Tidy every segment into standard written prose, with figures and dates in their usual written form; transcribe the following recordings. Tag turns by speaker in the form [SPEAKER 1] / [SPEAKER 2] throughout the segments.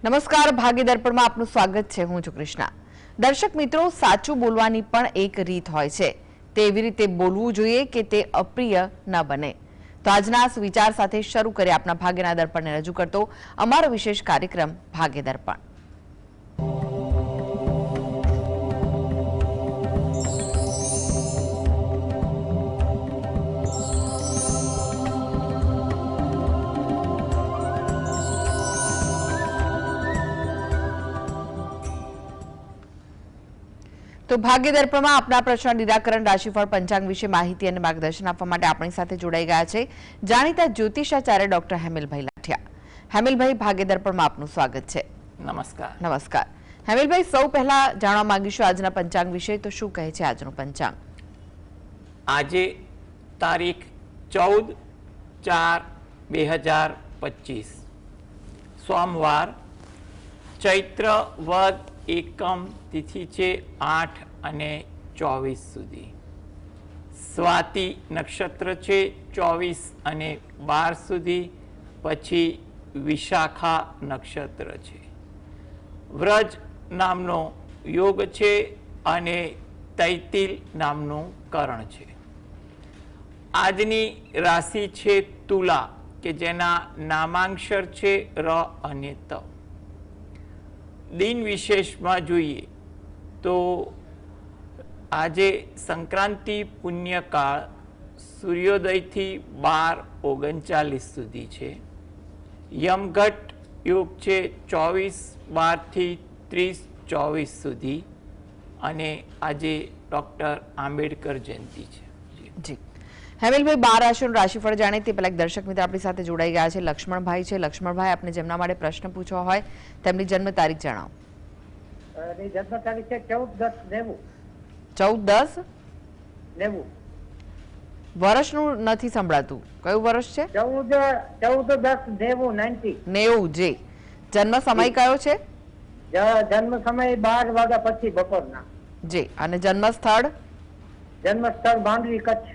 [SPEAKER 1] નમસ્કાર, ભાગ્ય દર્પણમાં આપનું સ્વાગત છે। હું છું કૃષ્ણા। દર્શક મિત્રો, સાચું બોલવાની પણ એક રીત હોય છે। તેવી રીતે બોલવું જોઈએ કે તે અપ્રિય ન બને। તો આજના વિચાર સાથે શરૂ કરીએ આપના ભાગ્યના દર્પણને રજૂ કરતો અમારો વિશેષ કાર્યક્રમ ભાગ્ય દર્પણ। તો ભાગ્ય દર્પણમાં આપના પ્રશ્ન નિરાકરણ, રાશિફળ, પંચાંગ વિશે માહિતી અને માર્ગદર્શન આપવા માટે આપણી સાથે જોડાઈ ગયા છે જાણીતા જ્યોતિષાચાર્ય ડોક્ટર હેમિલભાઈ લાઠિયા। હેમિલભાઈ, ભાગ્ય દર્પણમાં આપનું સ્વાગત છે।
[SPEAKER 2] નમસ્કાર।
[SPEAKER 1] નમસ્કાર હેમિલભાઈ, સૌ પહેલા જાણવા માંગીશું આજના પંચાંગ વિશે। તો શું કહે છે આજનું પંચાંગ?
[SPEAKER 2] આજે તારીખ 14/4/2025 સોમવાર, ચૈત્ર વદ એકમ તિથિ છે 8 અને 24 સુધી। સ્વાતિ નક્ષત્ર છે 24 અને 12 સુધી, પછી વિશાખા નક્ષત્ર છે। વ્રજ નામનો યોગ છે અને તૈતિલ નામનું કરણ છે। આજની રાશિ છે તુલા, કે જેના નામાંક્ષર છે ર અને ત। દિન વિશેષમાં જોઈએ તો આજે સંક્રાંતિ પુણ્યકાળ સૂર્યોદયથી 12:39 સુધી છે। યમઘટ યોગ છે 24:12 થી 30:24 સુધી, અને આજે ડૉક્ટર આંબેડકર જયંતિ છે।
[SPEAKER 1] જી હેમિલભાઈ, 12 રાશિનું રાશિફળ જાણે તે પહેલા એક દર્શક મિત્ર આપણી સાથે જોડાઈ ગયા છે। લક્ષ્મણભાઈ છે। લક્ષ્મણભાઈ, આપને જેમના માટે પ્રશ્ન પૂછવા હોય તેમની જન્મ તારીખ જણાવો।
[SPEAKER 3] જન્મ તારીખ છે 14/10/90।
[SPEAKER 1] 14/10/90। વર્ષનું નથી સંભળાતું, કયું વર્ષ છે?
[SPEAKER 3] 14/10/90।
[SPEAKER 1] 90 જી। જન્મ સમય કયો છે?
[SPEAKER 3] જન્મ સમય 12 વાગ્યા પછી બપોરના
[SPEAKER 1] જી। અને જન્મ સ્થળ?
[SPEAKER 3] જન્મ સ્થળ માંડવી, કચ્છ।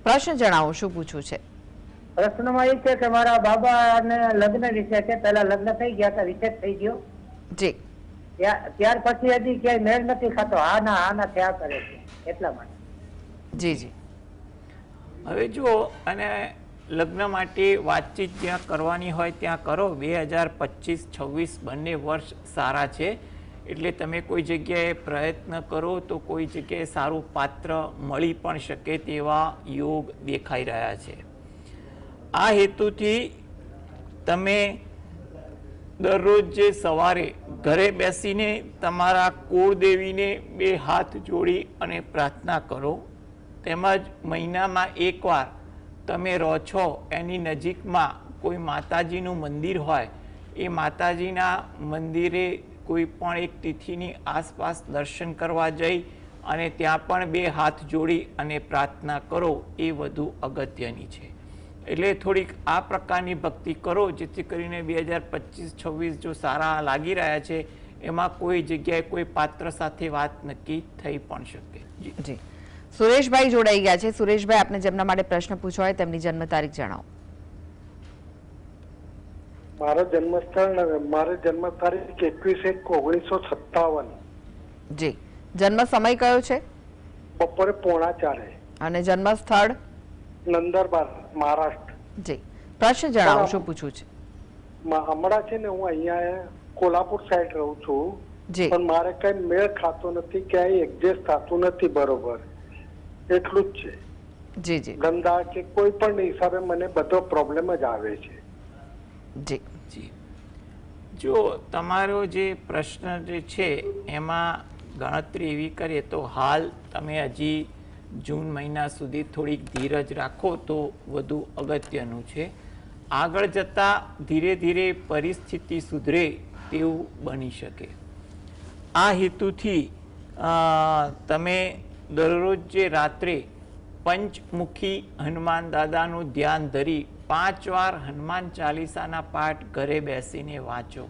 [SPEAKER 1] પ્રશ્ન જણાવો, શું પૂછવું છે?
[SPEAKER 3] પ્રશ્નમાં એ છે કે મારા બાબાને લગ્ન વિશે છે। પહેલા લગ્ન થઈ ગયા હતા, વિશેષ થઈ ગયો
[SPEAKER 1] જી।
[SPEAKER 3] ત્યાર પછી હજી ક્યાંય મેળ નથી ખાતો, હા ના થયા કરે છે, એટલા માટે।
[SPEAKER 1] જી જી।
[SPEAKER 2] હવે જો અને લગ્ન માટે વાતચીત જ્યાં કરવાની હોય ત્યાં કરો। 2025-26 બંને વર્ષ સારા છે, એટલે તમે કોઈ જગ્યાએ પ્રયત્ન કરો તો કોઈ જગ્યાએ સારું પાત્ર મળી પણ શકે તેવા યોગ દેખાઈ રહ્યા છે। આ હેતુથી તમે દરરોજ જે સવારે ઘરે બેસીને તમારા કુળદેવીને 2 હાથ જોડી અને પ્રાર્થના કરો, તેમજ મહિનામાં એકવાર તમે રહો છો એની નજીકમાં કોઈ માતાજીનું મંદિર હોય, એ માતાજીના મંદિરે કોઈ પણ એક તિથિની આસપાસ દર્શન કરવા જઈ અને ત્યાં પણ 2 હાથ જોડી અને પ્રાર્થના કરો, એ વધુ અગત્યની છે। એટલે થોડીક આ પ્રકારની ભક્તિ કરો, જેથી કરીને 2025-26 જો સારા લાગી રહ્યા છે, એમાં કોઈ જગ્યાએ કોઈ પાત્ર સાથે વાત નક્કી થઈ પણ શકે।
[SPEAKER 1] જી। સુરેશભાઈ જોડાઈ ગયા છે। સુરેશભાઈ, આપને જેમના માટે પ્રશ્ન પૂછવો હોય તેમની જન્મ તારીખ જણાવો।
[SPEAKER 4] મારો જન્મ તારીખ 21/1/1957।
[SPEAKER 1] જી। જન્મ સમય કયો છે?
[SPEAKER 4] બપોરે 3:45।
[SPEAKER 1] અને જન્મ સ્થળ?
[SPEAKER 4] નંદરબાર, મહારાષ્ટ્ર।
[SPEAKER 1] જી। પ્રશ્ન જણાવો, શું પૂછવું છે?
[SPEAKER 4] હમણાં છે ને હું અહીંયા કોલ્હાપુર સાઈડ રહું છું,
[SPEAKER 1] જી।
[SPEAKER 4] પણ મારે કઈ મેળ ખાતો નથી, ક્યાંય એડજસ્ટ થતું નથી બરોબર, એટલું જ છે।
[SPEAKER 1] જી જી।
[SPEAKER 4] ધંધા કે કોઈ પણ હિસાબે મને બધો પ્રોબ્લેમ જ આવે છે।
[SPEAKER 1] જી
[SPEAKER 2] જી। જો તમારો જે પ્રશ્ન જે છે એમાં ગણતરી એવી કરીએ તો હાલ તમે હજી જૂન મહિના સુધી થોડીક ધીરજ રાખો તો વધુ અગત્યનું છે। આગળ જતાં ધીરે ધીરે પરિસ્થિતિ સુધરે તેવું બની શકે। આ હેતુથી તમે દરરોજ જે રાત્રે પંચમુખી હનુમાન દાદાનું ધ્યાન ધરી 5 વાર હનુમાન ચાલીસાના પાઠ ઘરે બેસીને વાંચો,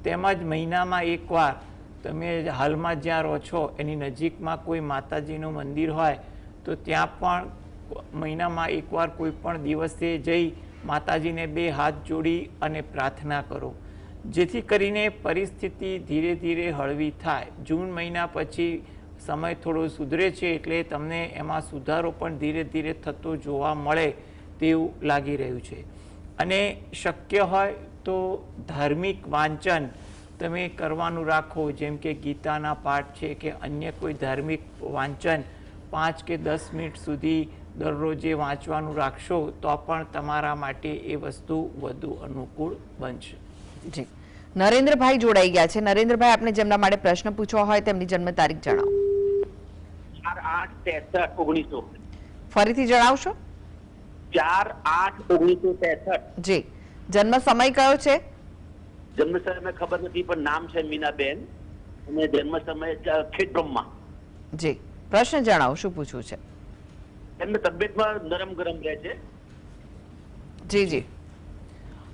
[SPEAKER 2] તેમજ મહિનામાં એકવાર તમે હાલમાં જ્યાં રહો છો એની નજીકમાં કોઈ માતાજીનું મંદિર હોય તો ત્યાં પણ મહિનામાં એકવાર કોઈ પણ દિવસે જઈ માતાજીને 2 હાથ જોડી અને પ્રાર્થના કરો, જેથી કરીને પરિસ્થિતિ ધીરે ધીરે હળવી થાય. જૂન મહિના પછી સમય થોડો સુધરે છે, એટલે તમને એમાં સુધારો પણ ધીરે ધીરે થતો જોવા મળે તેવું લાગી રહ્યું છે. અને શક્ય હોય તો ધાર્મિક વાંચન તમે કરવાનું રાખો, જેમ કે ગીતાના પાઠ છે કે અન્ય કોઈ ધાર્મિક વાંચન 5 કે 10 મિનિટ સુધી દરરોજે વાંચવાનું રાખશો તો પણ તમારા માટે એ વસ્તુ વધુ અનુકૂળ બનશે.
[SPEAKER 1] જી, નરેન્દ્રભાઈ જોડાઈ ગયા છે. નરેન્દ્રભાઈ, આપને જેમના માટે પ્રશ્ન પૂછવા હોય તેમની જન્મ તારીખ જણાવો.
[SPEAKER 5] 4/8/1963.
[SPEAKER 1] ફરીથી જણાવશો?
[SPEAKER 5] 4/8/1963.
[SPEAKER 1] જી. જન્મ સમય કયો છે?
[SPEAKER 5] જન્મ સમય ખબર નથી, પણ નામ છે મીનાબેન અને જન્મ સમય ખેડબ્રહ્મા.
[SPEAKER 1] જી, પ્રશ્ન જણાવો, શું પૂછવું છે?
[SPEAKER 5] એમને તબિયતમાં નરમ ગરમ રહે છે.
[SPEAKER 1] જી જી.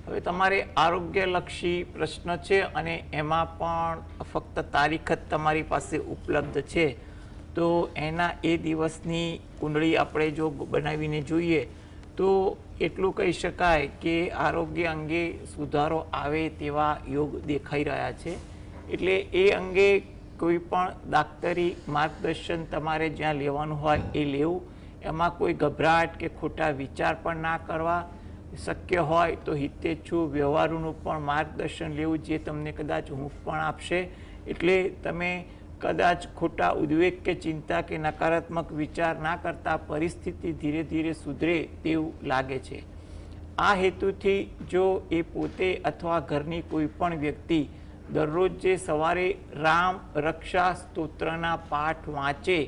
[SPEAKER 2] હવે તમારે આરોગ્યલક્ષી પ્રશ્ન છે અને એમાં પણ ફક્ત તારીખ જ તમારી પાસે ઉપલબ્ધ છે, તો એના એ દિવસની કુંડળી આપણે જો બનાવીને જોઈએ તો એટલું કહી શકાય કે આરોગ્ય અંગે સુધારો આવે તેવા યોગ દેખાઈ રહ્યા છે. એટલે એ અંગે કોઈ પણ દાક્તરી માર્ગદર્શન તમારે જ્યાં લેવાનું હોય એ લેવું. એમાં કોઈ ગભરાટ કે ખોટા વિચાર પણ ના કરવા. શક્ય હોય તો હિતેચ્છુ વ્યવહારોનું પણ માર્ગદર્શન લેવું, જે તમને કદાચ હૂંફ પણ આપશે. એટલે તમે કદાચ ખોટા ઉદ્વેગ કે ચિંતા કે નકારાત્મક વિચાર ના કરતા પરિસ્થિતિ ધીરે ધીરે સુધરે તેવું લાગે છે. આ હેતુથી જો એ પોતે અથવા ઘરની કોઈ પણ વ્યક્તિ દરરોજ જે સવારે રામ રક્ષા સ્તોત્રના પાઠ વાંચે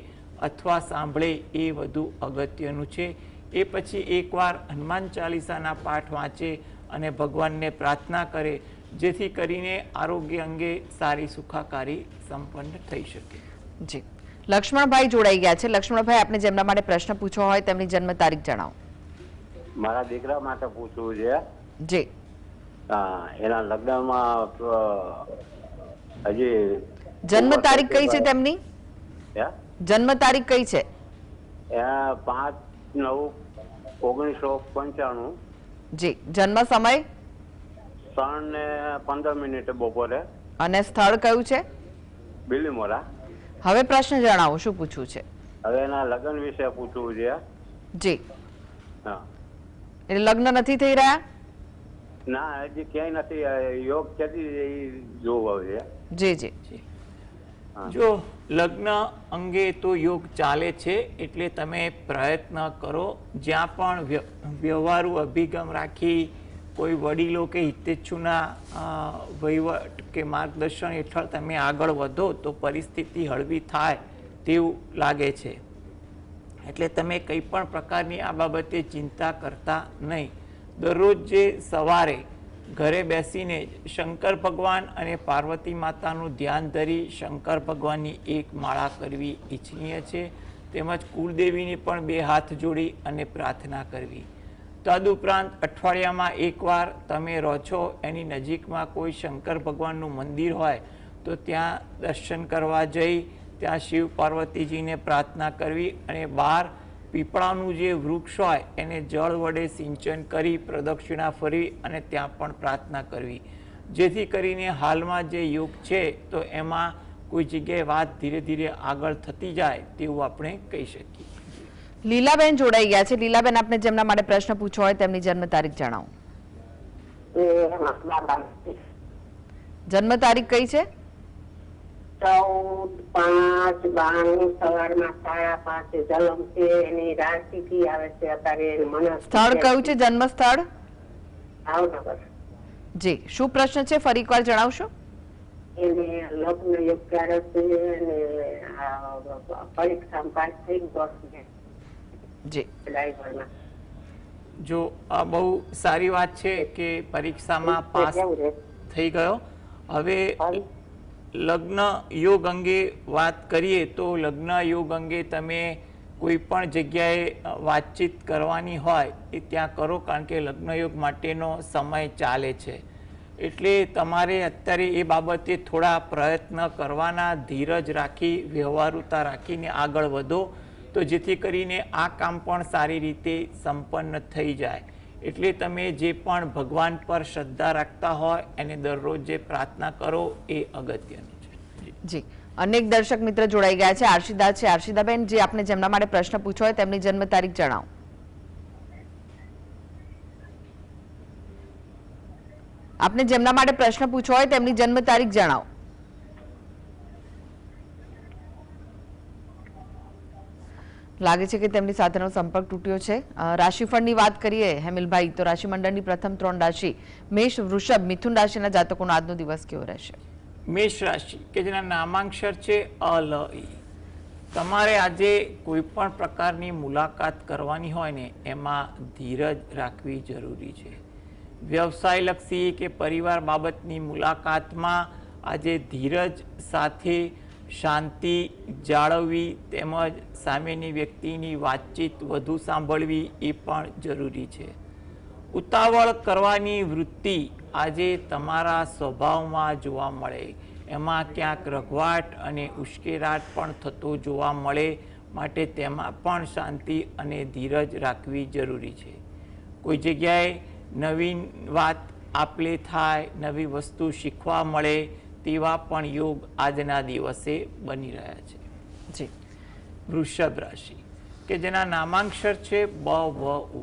[SPEAKER 2] અથવા સાંભળે એ વધુ અગત્યનું છે. એ પછી એકવાર હનુમાન ચાલીસાના પાઠ વાંચે અને ભગવાનને પ્રાર્થના કરે, જેથી કરીને આરોગ્ય અંગે સારી સુખાકારી સંપન્ન થઈ શકે.
[SPEAKER 1] જી, લક્ષ્મણભાઈ જોડાઈ ગયા છે. લક્ષ્મણભાઈ, આપને જેમના માટે પ્રશ્ન પૂછવો હોય તેમની જન્મ તારીખ જણાવો.
[SPEAKER 6] મારા દીકરા માટે પૂછવું છે.
[SPEAKER 1] જી.
[SPEAKER 6] એના લગ્નમાં હજી
[SPEAKER 1] જન્મ તારીખ કઈ છે તેમની? જન્મ તારીખ કઈ છે?
[SPEAKER 6] 5/9/1995.
[SPEAKER 1] જી. જન્મ સમય?
[SPEAKER 6] 3:15 બપોરે.
[SPEAKER 1] અને સ્થળ કયું છે?
[SPEAKER 6] બિલીમોરા.
[SPEAKER 1] હવે પ્રશ્ન જણાવો, શું પૂછવું છે?
[SPEAKER 6] હવે એના લગ્ન વિશે પૂછવું છે.
[SPEAKER 1] જી.
[SPEAKER 6] હા.
[SPEAKER 1] એટલે લગ્ન નથી થઈ રહ્યા?
[SPEAKER 6] ના, હજી ક્યાંય નથી. યોગ ક્યાંથી જોવું છે?
[SPEAKER 1] જી જી.
[SPEAKER 2] જો લગ્ન અંગે તો યોગ ચાલે છે, એટલે તમે પ્રયત્ન કરો. જ્યાં પણ વ્યવહારુ અભિગમ રાખી કોઈ વડીલો કે હિતેચ્છુના વહીવટ કે માર્ગદર્શન હેઠળ તમે આગળ વધો તો પરિસ્થિતિ હળવી થાય તેવું લાગે છે. એટલે તમે કંઈ પણ પ્રકારની આ બાબતે ચિંતા કરતા નહીં. દરરોજ જે સવારે ઘરે બેસીને શંકર ભગવાન અને પાર્વતી માતાનું ધ્યાન ધરી શંકર ભગવાનની એક માળા કરવી ઈચ્છનીય છે. તેમજ કુળદેવીને પણ 2 હાથ જોડી અને પ્રાર્થના કરવી. તદુપરાંત અઠવાડિયામાં એકવાર તમે રહો છો એની નજીકમાં કોઈ શંકર ભગવાનનું મંદિર હોય તો ત્યાં દર્શન કરવા જઈ ત્યાં શિવ પાર્વતીજીને પ્રાર્થના કરવી અને બહાર પીપળાનું જે વૃક્ષ હોય એને જળ વડે સિંચન કરી પ્રદક્ષિણા ફરવી અને ત્યાં પણ પ્રાર્થના કરવી, જેથી કરીને હાલમાં જે યુગ છે તો એમાં કોઈ જગ્યાએ વાત ધીરે ધીરે આગળ થતી જાય તેવું આપણે કહી શકીએ.
[SPEAKER 1] લીલાબેન જોડાઈ ગયા છે. લીલાબેન, આપને જેમના માટે પ્રશ્ન પૂછવો હોય તેમની જન્મ તારીખ જણાવો. જન્મ તારીખ કઈ છે?
[SPEAKER 3] 14/5/92 સવારમાં 5:30 જન્મ છે. એની રાશિ આવે છે અત્યારે. મને
[SPEAKER 1] સ્થળ કયું છે? જન્મ સ્થળ?
[SPEAKER 3] ભાવનગર.
[SPEAKER 1] જી. શું પ્રશ્ન છે, ફરી એકવાર જણાવશો?
[SPEAKER 3] એને લગ્ન યોગ ક્યારે છે અને પરીક્ષામાં પાસ થઈ ગયો છે.
[SPEAKER 1] જી.
[SPEAKER 2] જો આ બહુ સારી વાત છે કે પરીક્ષામાં પાસ થઈ ગયો. હવે લગ્ન યોગ અંગે વાત કરીએ તો લગ્ન યોગ અંગે તમે કોઈ પણ જગ્યાએ વાતચીત કરવાની હોય એ ત્યાં કરો, કારણ કે લગ્ન યોગ માટેનો સમય ચાલે છે. એટલે તમારે અત્યારે એ બાબતે થોડા પ્રયત્ન કરવાના, ધીરજ રાખી વ્યવહારુતા રાખીને આગળ વધો તો જેથી કરીને આ કામ પણ સારી રીતે સંપન્ન થઈ જાય. એટલે તમે જે પણ ભગવાન પર શ્રદ્ધા રાખતા હોય એને દરરોજ જે પ્રાર્થના કરો એ અગત્યનું છે.
[SPEAKER 1] જી, અનેક દર્શક મિત્ર જોડાઈ ગયા છે. આર્શિદા છે. આર્શિદાબેન, જે આપને જેમના માટે પ્રશ્ન પૂછ્યો હોય તેમની જન્મ તારીખ જણાવો. આપને જેમના માટે પ્રશ્ન પૂછ્યો હોય તેમની જન્મ તારીખ જણાવો. લાગે છે કે તેમની સાથેનો સંપર્ક તૂટ્યો છે. રાશિફળની વાત કરીએ હેમિલભાઈ, તો રાશિ મંડળની પ્રથમ 3 રાશિ મેષ, વૃષભ, મિથુન રાશિના જાતકોનો આજનો દિવસ કેવો રહેશે?
[SPEAKER 2] મેષ રાશિ કે જેના નામાંક્ષર છે અ લ ઈ. તમારે આજે કોઈ પણ પ્રકારની મુલાકાત કરવાની હોય ને એમાં ધીરજ રાખવી જરૂરી છે. વ્યવસાયલક્ષી કે પરિવાર બાબતની મુલાકાતમાં આજે ધીરજ સાથે શાંતિ જાળવવી તેમજ સામેની વ્યક્તિની વાતચીત વધુ સાંભળવી એ પણ જરૂરી છે. ઉતાવળ કરવાની વૃત્તિ આજે તમારા સ્વભાવમાં જોવા મળે, એમાં ક્યાંક રઘવાટ અને ઉશ્કેરાટ પણ થતો જોવા મળે, માટે તેમાં પણ શાંતિ અને ધીરજ રાખવી જરૂરી છે. કોઈ જગ્યાએ નવીન વાત આપલે થાય, નવી વસ્તુ શીખવા મળે તેવા પણ યોગ આજના દિવસે બની રહ્યા છે.
[SPEAKER 1] જી.
[SPEAKER 2] વૃષભ રાશિ કે જેના નામાંક્ષર છે બ વ ઉ.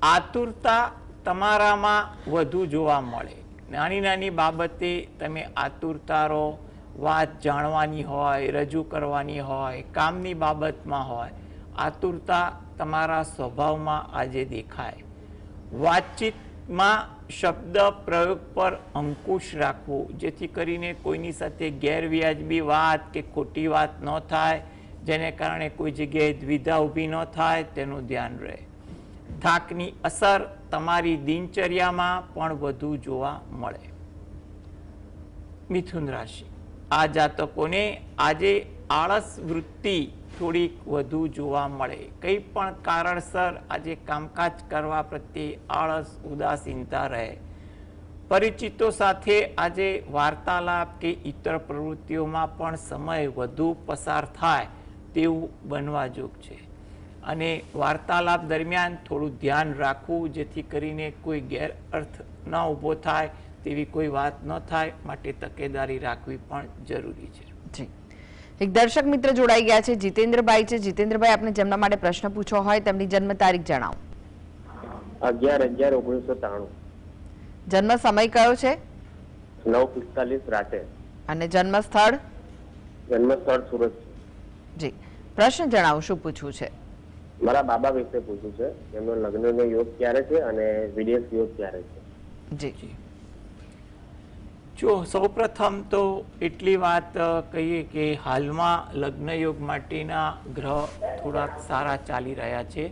[SPEAKER 2] આતુરતા તમારામાં વધુ જોવા મળે. નાની નાની બાબતે તમે આતુરતા રહો, વાત જાણવાની હોય, રજૂ કરવાની હોય, કામની બાબતમાં હોય, આતુરતા તમારા સ્વભાવમાં આજે દેખાય. વાતચીતમાં શબ્દ પ્રયોગ પર અંકુશ રાખવો, જેથી કરીને કોઈની સાથે ગેરવ્યાજબી વાત કે ખોટી વાત ન થાય, જેને કારણે કોઈ જગ્યાએ દ્વિધા ઊભી ન થાય તેનું ધ્યાન રહે. થાકની અસર તમારી દિનચર્યામાં પણ વધુ જોવા મળે. મિથુન રાશિ, આ જાતકોને આજે આળસ વૃત્તિ થોડીક વધુ જોવા મળે. કંઈ પણ કારણસર આજે કામકાજ કરવા પ્રત્યે આળસ ઉદાસીનતા રહે. પરિચિતો સાથે આજે વાર્તાલાપ કે ઇતર પ્રવૃત્તિઓમાં પણ સમય વધુ પસાર થાય તેવું બનવા જોગ છે. અને વાર્તાલાપ દરમિયાન થોડું ધ્યાન રાખવું, જેથી કરીને કોઈ ગેરઅર્થ ન ઊભો થાય તેવી કોઈ વાત ન થાય, માટે તકેદારી રાખવી પણ જરૂરી છે.
[SPEAKER 1] જી, એક દર્શક મિત્ર જોડાઈ ગયા છે, જીતેન્દ્રભાઈ છે. જીતેન્દ્રભાઈ, આપને જેમના માટે પ્રશ્ન પૂછવો હોય તેમની જન્મ તારીખ જણાવો.
[SPEAKER 6] 11/11/1993.
[SPEAKER 1] જન્મ સમય કયો છે?
[SPEAKER 6] 9:45 રાતે.
[SPEAKER 1] અને જન્મ સ્થળ?
[SPEAKER 6] જન્મ સ્થળ સુરત.
[SPEAKER 1] જી, પ્રશ્ન જણાવો, શું પૂછવું છે?
[SPEAKER 6] મારા બાબા વિશે પૂછ્યું છે. એમનો લગ્નનો યોગ ક્યારે છે અને વિદેશ યોગ ક્યારે છે?
[SPEAKER 1] જી.
[SPEAKER 2] જો સૌપ્રથમ તો એટલી વાત કહીએ કે હાલમાં લગ્ન યોગ માટેના ગ્રહ થોડાક સારા ચાલી રહ્યા છે.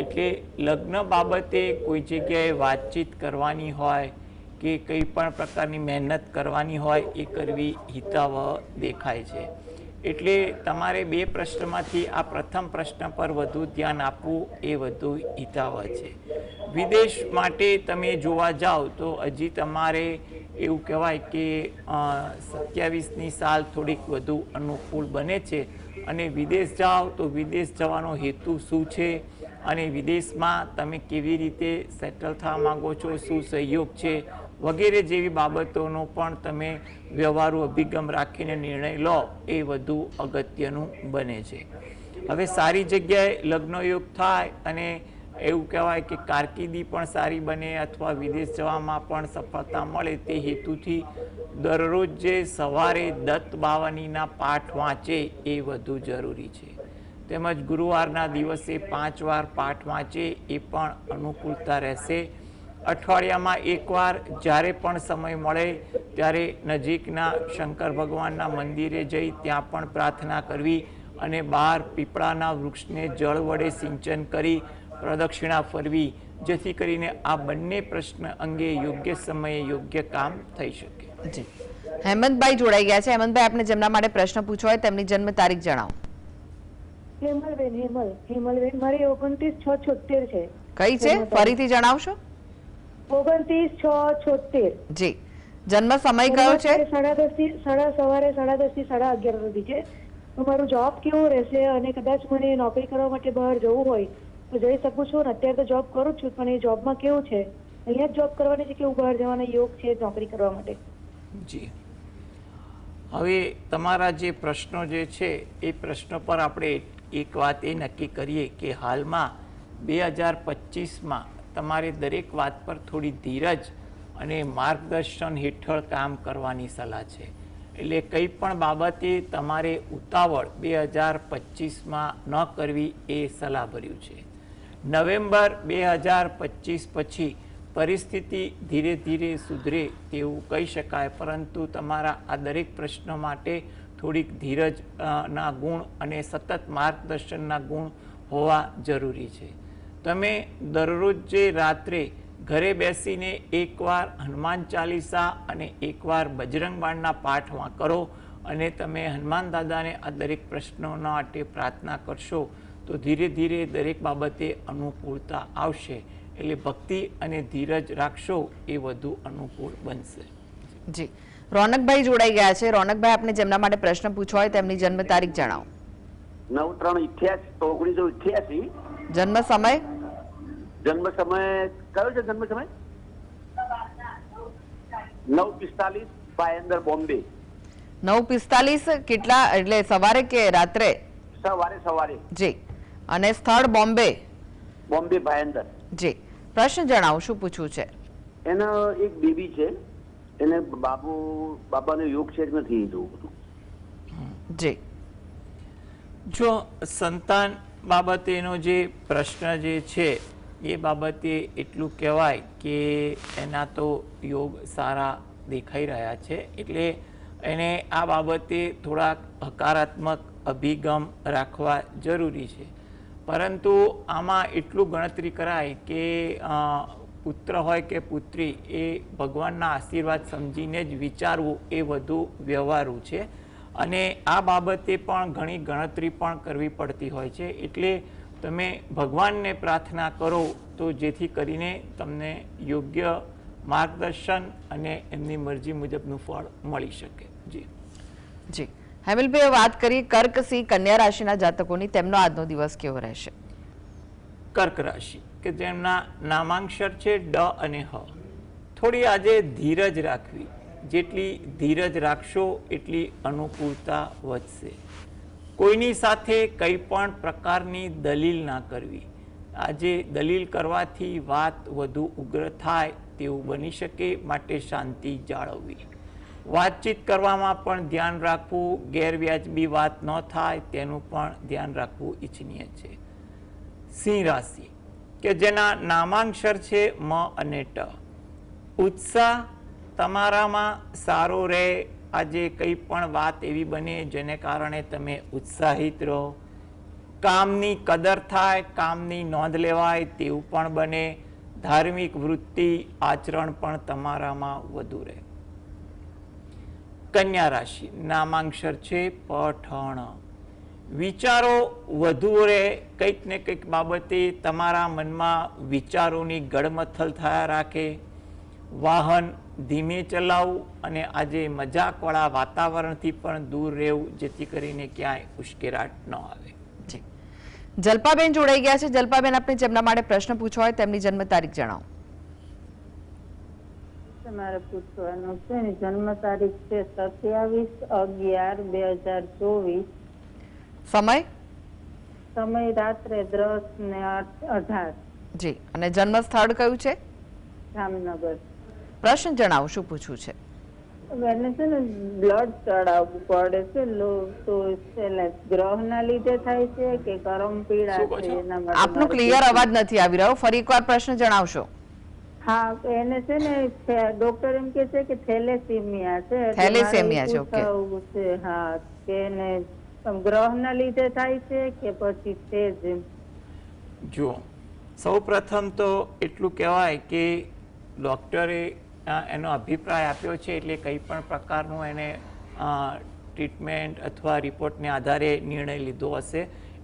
[SPEAKER 2] એટલે લગ્ન બાબતે કોઈ જગ્યાએ વાતચીત કરવાની હોય કે કંઈ પણ પ્રકારની મહેનત કરવાની હોય એ કરવી હિતાવહ દેખાય છે. એટલે તમારે 2 પ્રશ્નમાંથી આ પ્રથમ પ્રશ્ન પર વધુ ધ્યાન આપવું એ વધુ હિતાવહ છે. વિદેશ માટે તમે જોવા જાઓ તો હજી તમારે એવું કહેવાય કે 27ની સાલ થોડીક વધુ અનુકૂળ બને છે. અને વિદેશ જાઓ તો વિદેશ જવાનો હેતુ શું છે અને વિદેશમાં તમે કેવી રીતે સેટલ થવા માંગો છો, શું સહયોગ છે વગેરે જેવી બાબતોનો પણ તમે વ્યવહારુ અભિગમ રાખીને નિર્ણય લો એ વધુ અગત્યનું બને છે. હવે સારી જગ્યાએ લગ્ન યોગ થાય અને એવું કહેવાય કે કારકિર્દી પણ સારી બને અથવા વિદેશ જવામાં પણ સફળતા મળે તે હેતુથી દરરોજ જે સવારે દત્ત બાવનીના પાઠ વાંચે એ વધુ જરૂરી છે. તેમજ ગુરુવારના દિવસે 5 વાર પાઠ વાંચે એ પણ અનુકૂળતા રહેશે. અઠવાડિયામાં 1 વાર જ્યારે પણ સમય મળે ત્યારે નજીકના શંકર ભગવાનના મંદિરે જઈ ત્યાં પણ પ્રાર્થના કરવી અને બહાર પીપળાના વૃક્ષને જળ વડે સિંચન કરી પ્રદક્ષિણા ફરવી, જેથી કરીને આ બંને પ્રશ્ન અંગે યોગ્ય સમયે યોગ્ય કામ થઈ શકે.
[SPEAKER 1] જી, હેમંતભાઈ જોડાઈ ગયા છે. હેમંતભાઈ, આપને જેમના માટે પ્રશ્ન પૂછવો હોય તેમની જન્મ તારીખ જણાવો.
[SPEAKER 7] હેમલબેન મારી 29/6/76 છે.
[SPEAKER 1] કઈ છે? ફરીથી જણાવશો?
[SPEAKER 7] 29/6/76.
[SPEAKER 1] જી. જન્મ સમય કયો છે?
[SPEAKER 7] સવારે 10:30 થી 11:30 સુધી છે. તો મારું જોબ કેવું રહેશે અને કદાચ મને નોકરી કરવા માટે બહાર જવું હોય તો જઈ શકું છું ને અત્યારે તો જોબ કરું છું, પણ એ જોબમાં કેવું છે, અહીંયા જ જોબ કરવાની છે કે બહાર જવાનો યોગ છે નોકરી કરવા માટે?
[SPEAKER 2] જી, હવે તમારા જે પ્રશ્નો જે છે એ પ્રશ્નો પર આપણે એક વાત એ નક્કી કરીએ કે હાલમાં 2025માં તમારે દરેક વાત પર થોડી ધીરજ અને માર્ગદર્શન હેઠળ કામ કરવાની સલાહ છે. એટલે કંઈ પણ બાબતે તમારે ઉતાવળ 2025માં ન કરવી એ સલાહભર્યું છે. નવેમ્બર 2025 પછી પરિસ્થિતિ ધીરે ધીરે સુધરે તેવું કહી શકાય, પરંતુ તમારા આ દરેક પ્રશ્નો માટે થોડીક ધીરજના ગુણ અને સતત માર્ગદર્શનના ગુણ હોવા જરૂરી છે. તમે દરરોજ જે રાત્રે ઘરે બેસીને એકવાર હનુમાન ચાલીસા અને એકવાર બજરંગ બાણના પાઠમાં કરો અને તમે હનુમાન દાદાને આ દરેક પ્રશ્નો માટે પ્રાર્થના કરશો તો ધીરે ધીરે દરેક બાબતે અનુકૂળતા આવશે. એટલે ભક્તિ અને ધીરજ રાખશો એ વધુ અનુકૂળ બનશે.
[SPEAKER 1] જી, રોનકભાઈ જોડાઈ ગયા છે. રોનકભાઈ, આપને જેમના માટે પ્રશ્ન પૂછવો હોય તેમની જન્મ તારીખ જણાવો.
[SPEAKER 5] 9/3/1988.
[SPEAKER 1] જન્મ સમય?
[SPEAKER 5] જન્મ સમય કયો છે? જન્મ સમય 9:45 ભાયંદર, બોમ્બે.
[SPEAKER 1] 9:45 કેટલા, એટલે સવારે કે રાત્રે?
[SPEAKER 5] સવારે.
[SPEAKER 1] જી. અને સ્થળ બોમ્બે?
[SPEAKER 5] બોમ્બે ભાયંદર.
[SPEAKER 1] જી. પ્રશ્ન જણાવો, શું પૂછવું છે?
[SPEAKER 5] એનો એક બેબી છે, એને બાબાનો યોગ છે નથી જોવું બધું.
[SPEAKER 1] જી.
[SPEAKER 2] જો સંતાન બાબતેનો જે પ્રશ્ન જે છે એ બાબતે એટલું કહેવાય કે એના તો યોગ સારા દેખાઈ રહ્યા છે, એટલે એને આ બાબતે થોડાક હકારાત્મક અભિગમ રાખવા જરૂરી છે. પરંતુ આમાં એટલું ગણતરી કરાય કે પુત્ર હોય કે પુત્રી એ ભગવાનના આશીર્વાદ સમજીને જ વિચારવું એ વધુ વ્યવહારુ છે. અને આ બાબતે પણ ઘણી ગણતરી પણ કરવી પડતી હોય છે. એટલે તમે ભગવાનને પ્રાર્થના કરો તો જેથી કરીને તમને યોગ્ય માર્ગદર્શન અને એમની મરજી મુજબનું ફળ મળી શકે. જી
[SPEAKER 1] જી. હેમિલભાઈ, વાત કરીએ કર્ક સિંહ કન્યા રાશિના જાતકોની, તેમનો આજનો દિવસ કેવો રહેશે?
[SPEAKER 2] કર્ક રાશિ કે જેમના નામાંક્ષર છે ડ અને હ. થોડી આજે ધીરજ રાખવી. જેટલી ધીરજ રાખશો એટલી અનુકૂળતા વધશે. કોઈની સાથે કંઈ પણ પ્રકારની દલીલ ના કરવી. આજે દલીલ કરવાથી વાત વધુ ઉગ્ર થાય તેવું બની શકે, માટે શાંતિ જાળવવી. વાતચીત કરવામાં પણ ધ્યાન રાખવું, ગેરવ્યાજબી વાત ન થાય તેનું પણ ધ્યાન રાખવું ઈચ્છનીય છે. સિંહ રાશિ કે જેના નામાંક્ષર છે મ અને ટ. ઉત્સાહ તમારામાં સારો રહે. આજે કંઈ પણ વાત એવી બને જેને કારણે તમે ઉત્સાહિત રહો. કામની કદર થાય, કામની નોંધ લેવાય તેવું પણ બને. ધાર્મિક વૃત્તિ આચરણ પણ તમારામાં વધુ રહે. કન્યા રાશિ નામાંક્ષર છે પઠણ. વિચારો વધુ રહે. કંઈક ને કંઈક બાબતે તમારા મનમાં વિચારોની ગડમથલ થયા રાખે. વાહન ધીમે ચલાવવું અને આજે મજાકવાળા વાતાવરણથી પણ દૂર રહેવું, જેથી કરીને ક્યાંય ઉશ્કેરાટ ન આવે.
[SPEAKER 1] જી. જલ્પાબેન જોડાઈ ગયા છે. જલ્પાબેન, આપણે જેમના માટે પ્રશ્ન પૂછવો હોય તેમની જન્મ તારીખ જણાવો.
[SPEAKER 8] તમારે પૂછવાનું છે ને, જન્મ તારીખ છે 27/11/2024.
[SPEAKER 1] સમય?
[SPEAKER 8] સમય રાત્રે 10:18.
[SPEAKER 1] જી. અને જન્મ સ્થળ કયું છે?
[SPEAKER 8] જામનગર.
[SPEAKER 1] પ્રશ્ન જણાવો, શું પૂછવું છે?
[SPEAKER 8] એને છે ને બ્લડ ચડાવવું પડે છે, તો ગ્રહના લીધે થાય છે કે કરમ પીડા છે એના માટે?
[SPEAKER 1] આપનો ક્લિયર અવાજ નથી આવી રહ્યો, ફરી એકવાર પ્રશ્ન જણાવશો?
[SPEAKER 8] હા, એને છે ને ડોક્ટર એમ કે છે કે થેલેસેમિયા છે.
[SPEAKER 1] થેલેસેમિયા છે, ઓકે.
[SPEAKER 8] હા, કે એને ગ્રહના લીધે થાય છે કે પછી છે જ?
[SPEAKER 2] જુઓ, સૌ પ્રથમ તો એટલું કહેવાય કે ડૉક્ટરે એનો અભિપ્રાય આપ્યો છે, એટલે કંઈ પણ પ્રકારનું એને ટ્રીટમેન્ટ અથવા રિપોર્ટને આધારે નિર્ણય લીધો હશે.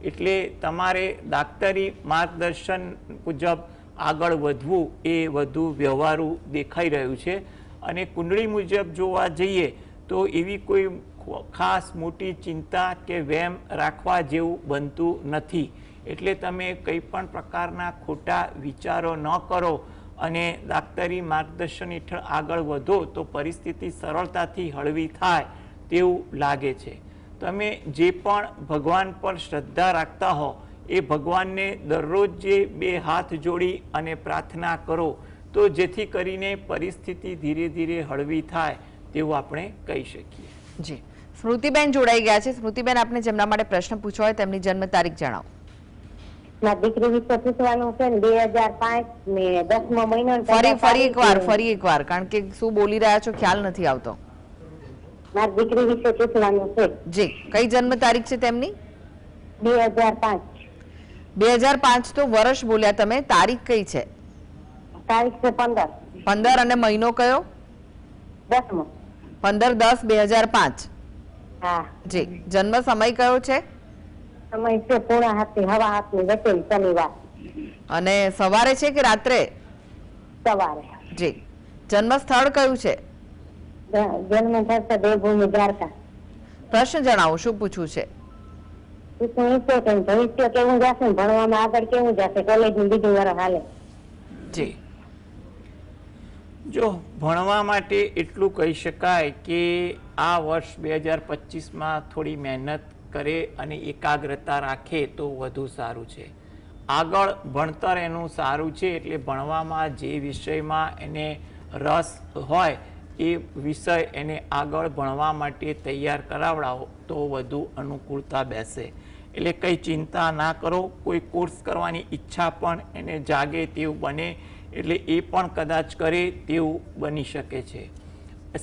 [SPEAKER 2] એટલે તમારે દાક્તરી માર્ગદર્શન મુજબ આગળ વધવું એ વધુ વ્યવહારુ દેખાઈ રહ્યું છે. અને કુંડળી મુજબ જોવા જઈએ તો એવી કોઈ ખાસ મોટી ચિંતા કે વહેમ રાખવા જેવું બનતું નથી. એટલે તમે કંઈ પણ પ્રકારના ખોટા વિચારો ન કરો અને દાક્તરી માર્ગદર્શન હેઠળ આગળ વધો તો પરિસ્થિતિ સરળતાથી હળવી થાય તેવું લાગે છે. તમે જે પણ ભગવાન પર શ્રદ્ધા રાખતા હો એ ભગવાનને દરરોજ જે 2 હાથ જોડી અને પ્રાર્થના કરો તો જેથી કરીને પરિસ્થિતિ ધીરે ધીરે હળવી થાય તેવું આપણે કહી શકીએ.
[SPEAKER 1] જી, સ્મૃતિબેન જોડાઈ ગયા છે. સ્મૃતિબેન, આપને જેમના માટે પ્રશ્ન પૂછવો હોય તેમની જન્મ તારીખ જણાવો.
[SPEAKER 3] મારી દીકરી વિશે પૂછવાનું છે ને 2005 ને 10મો મહિનો
[SPEAKER 1] ફરી એકવાર કારણ કે શું બોલી રહ્યા છો ખ્યાલ નથી આવતો.
[SPEAKER 3] મારી દીકરી વિશે પૂછવાનું છે.
[SPEAKER 1] જી, કઈ જન્મ તારીખ છે તેમની?
[SPEAKER 3] 2005.
[SPEAKER 1] 2005 તો વર્ષ બોલ્યા તમે, તારીખ કઈ છે?
[SPEAKER 3] તારીખ છે 15.
[SPEAKER 1] 15 અને મહિનો કયો?
[SPEAKER 3] 10મો.
[SPEAKER 1] 15/10/2005.
[SPEAKER 3] હા
[SPEAKER 1] જી, જન્મ સમય કયો છે?
[SPEAKER 3] સમય છે 6:30 હવા 7 વચ્ચે, શનિવાર.
[SPEAKER 1] અને સવારે છે કે રાત્રે?
[SPEAKER 3] સવારે.
[SPEAKER 1] જી, જન્મ સ્થળ કયું છે?
[SPEAKER 3] જન્મ સ્થળ છે દેવભૂમિ દ્વારકા.
[SPEAKER 1] પ્રશ્ન જણાવો, શું પૂછવું છે?
[SPEAKER 3] ભવિષ્ય કેવું જશે, ભણવામાં આગળ કેવું જશે, કોલેજ નું બીજું વર્ષ હાલે.
[SPEAKER 2] જી, જો ભણવા માટે એટલું કહી શકાય કે આ વર્ષ 2025માં થોડી મહેનત કરે અને એકાગ્રતા રાખે તો વધુ સારું છે. આગળ ભણતર એનું સારું છે એટલે ભણવામાં જે વિષયમાં એને રસ હોય એ વિષય એને આગળ ભણવા માટે તૈયાર કરાવડાવો તો વધુ અનુકૂળતા બેસે. એટલે કંઈ ચિંતા ના કરો. કોઈ કોર્સ કરવાની ઈચ્છા પણ એને જાગે તેવું બને એટલે એ પણ કદાચ કરે તેવું બની શકે છે.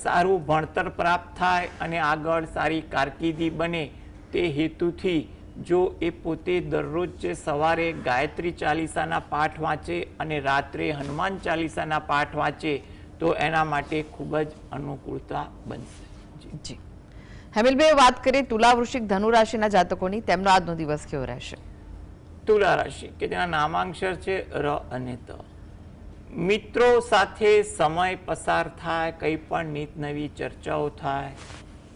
[SPEAKER 2] સારું ભણતર પ્રાપ્ત થાય અને આગળ સારી કારકિર્દી બને તે હેતુથી જો એ પોતે દરરોજ સવારે ગાયત્રી ચાલીસાના પાઠ વાંચે અને રાત્રે હનુમાન ચાલીસાના પાઠ વાંચે તો એના માટે ખૂબ જ અનુકૂળતા બનશે.
[SPEAKER 1] જી, હેમિલભાઈ, વાત કરીએ તુલા, વૃશ્ચિક, ધનુ રાશિના જાતકોની, તેમનો આજનો દિવસ કેવો રહેશે?
[SPEAKER 2] તુલા રાશિ કે જેના નામાંક્ષર છે ર અને ત. મિત્રો સાથે સમય પસાર થાય, કંઈ પણ નીત નવી ચર્ચાઓ થાય.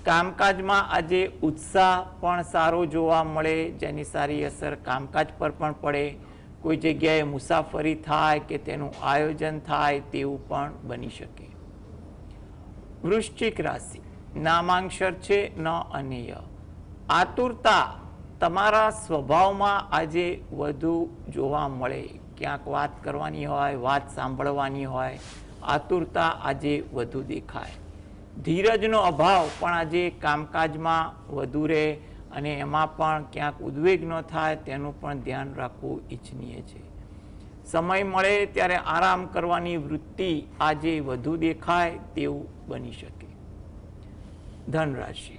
[SPEAKER 2] કામકાજમાં આજે ઉત્સાહ પણ સારો જોવા મળે જેની સારી અસર કામકાજ પર પણ પડે. કોઈ જગ્યાએ મુસાફરી થાય કે તેનું આયોજન થાય તેવું પણ બની શકે. વૃશ્ચિક રાશિ, નામાંક્ષર છે ન અને ય. આતુરતા તમારા સ્વભાવમાં આજે વધુ જોવા મળે. ક્યાંક વાત કરવાની હોય, વાત સાંભળવાની હોય, આતુરતા આજે વધુ દેખાય. ધીરજનો અભાવ પણ આજે કામકાજમાં વધુ રહે અને એમાં પણ ક્યાંક ઉદ્વેગ ન થાય તેનું પણ ધ્યાન રાખવું ઈચ્છનીય છે. સમય મળે ત્યારે આરામ કરવાની વૃત્તિ આજે વધુ દેખાય તેવું બની શકે. ધન રાશિ,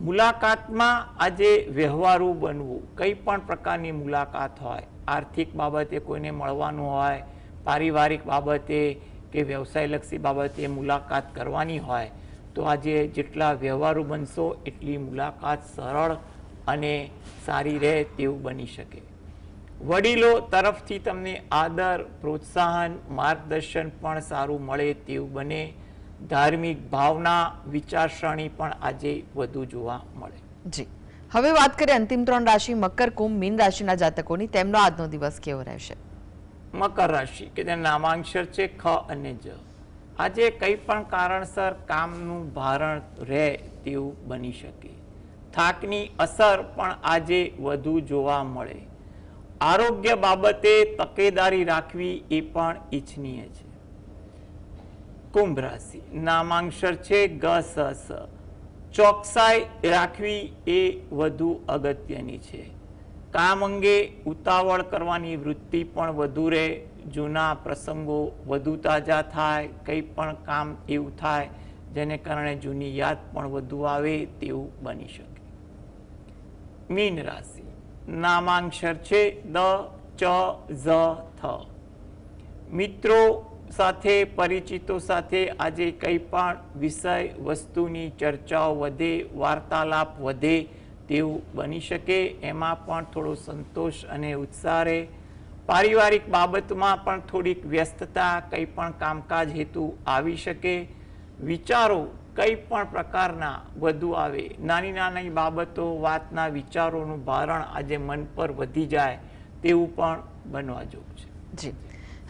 [SPEAKER 2] મુલાકાતમાં આજે વ્યવહારુ બનવું. કંઈ પણ પ્રકારની મુલાકાત હોય, આર્થિક બાબતે કોઈને મળવાનું હોય, પારિવારિક બાબતે કે વ્યવસાયલક્ષી બાબતે મુલાકાત કરવાની હોય તો આજે જેટલા વ્યવહારુ બનશો એટલી મુલાકાત સરળ અને સારી રહે તેવું બની શકે. વડીલો તરફથી તમને આદર, પ્રોત્સાહન, માર્ગદર્શન પણ સારું મળે તેવું બને. ધાર્મિક ભાવના, વિચારસરણી પણ આજે વધુ જોવા મળે.
[SPEAKER 1] જી, હવે વાત કરીએ અંતિમ 3 રાશિ મકર, કુંભ, મીન રાશિના જાતકોની, તેમનો આજનો દિવસ કેવો રહેશે?
[SPEAKER 2] મકર રાશિ કે તેના નામાંક્ષર છે ખ અને જ. આજે કંઈ પણ કારણસર કામનું ભારણ રહે તેવું બની શકે. થાકની અસર પણ આજે વધુ જોવા મળે. આરોગ્ય બાબતે તકેદારી રાખવી એ પણ ઈચ્છનીય છે. કુંભ રાશિ, નામાંક્ષર છે ગ સ સ. ચોકસાઈ રાખવી એ વધુ અગત્યની છે. કામ અંગે ઉતાવળ કરવાની વૃત્તિ પણ વધુ રહે. જૂના પ્રસંગો વધુ તાજા થાય. કંઈ પણ કામ એવું થાય જેને કારણે જૂની યાદ પણ વધુ આવે તેવું બની શકે. મીન રાશિ, નામાંક્ષર છે દ ચ ઝ થ. મિત્રો સાથે, પરિચિતો સાથે આજે કંઈ પણ વિષય વસ્તુની ચર્ચાઓ વધે, વાર્તાલાપ વધે તેવું બની શકે. એમાં પણ થોડો સંતોષ અને ઉત્સાહ રહે. પારિવારિક બાબતમાં પણ થોડીક વ્યસ્તતા, કંઈ પણ કામકાજ હેતુ આવી શકે. વિચારો કંઈ પણ પ્રકારના વધુ આવે, નાની નાની બાબતો વાતના વિચારોનું ભારણ આજે મન પર વધી જાય તેવું પણ બનવા જેવું છે.
[SPEAKER 1] જી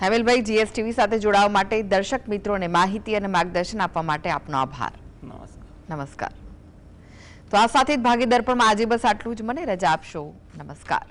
[SPEAKER 1] હેમલભાઈ, જીએસટીવી સાથે જોડાવા માટે, દર્શક મિત્રોને માહિતી અને માર્ગદર્શન આપવા માટે આપનો આભાર. નમસ્કાર. તો આ સાથે જ ભાગીદાર પણ આજે બસ આટલું જ. મને રજા આપશો. નમસ્કાર.